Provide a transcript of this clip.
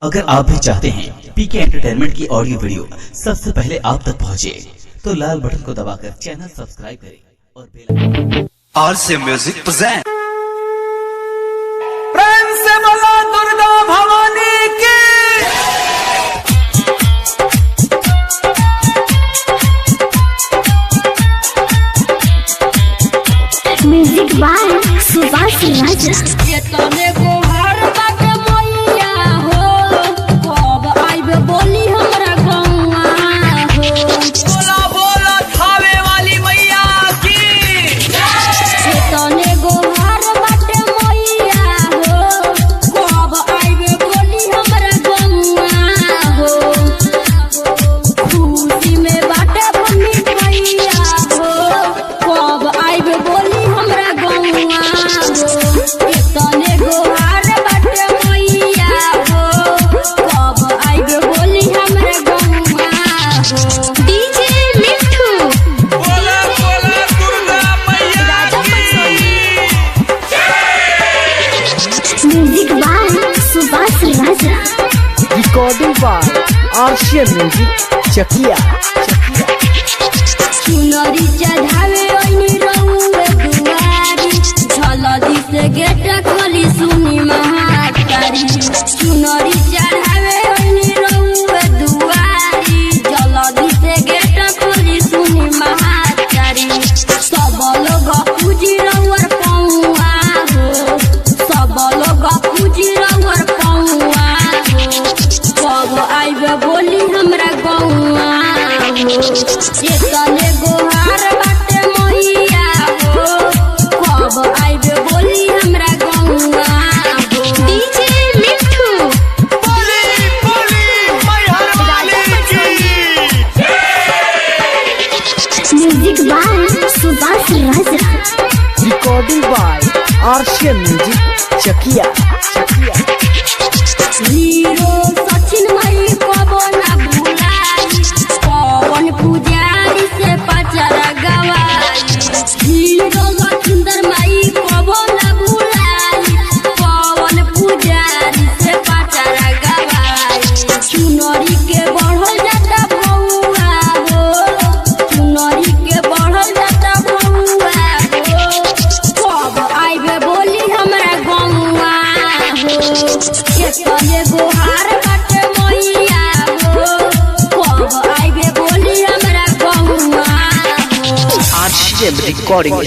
अगर आप भी चाहते हैं पीके एंटरटेनमेंट की ऑडियो वीडियो सबसे पहले आप तक पहुंचे, तो लाल बटन को दबाकर चैनल सब्सक्राइब करें और बेल RC Music present। प्रेम से बोलो दुर्गा भवानी की। म्यूजिक बाय सुभाष राजा। ये तने को हर बात मैया हो, कब आइबे बोली हमरा गौआ हो। बोला बोला खावे वाली मैया की। ये तने को हर बात मैया हो, कब आइबे बोली हमरा गौआ हो। खुशी में बाटे बनी मैया हो, कब आइबे बोली हमरा गौआ हो। ये तने को हर बात मैया हो, कब आइबे बोली हमरा गौआ हो। डीजे मिठू बोला बोला दुर्गा मैया की। Music by Subhash Raja. Recording by RC music Chakiya. चुनरी चढ़ावे ओइनी रउए दुआरी, झलदी से गेट खोली सुनी महातारी। चुनरी चढ़ावे ओइनी रउए दुआरी, झलदी से गेट खोली सुनी महातारी। सब लोग पूजी रउर पौआ हो, सब लोग पूजी रउर पौआ हो। कब आइबे बोली हमरा गौआ हो। ये तने गोहार बाटे मैया हो, कब आइबे बोली हमरा गौआ हो। डीजे मिठू बोली बोली मैहर वाली की। Music by Subhash Raja. Recording by RC music Chakiya. Hero Sachin मई कबो ना भुलाई, पवन पुजारी से पचरा गवाई। हीरो लखिंदर मई कबो ना भुलाई, पवन पुजारी से पचरा गवाई। चुनरी के बढ़ल जाता भौआ हो, चुनरी के बढ़ल जाता भौआ हो। कब आइबे बोली हमरा गौआ हो। ये तने गोहार बाटे मैया हो, कब आइबे बोली हमरा गौआ हो। RC recording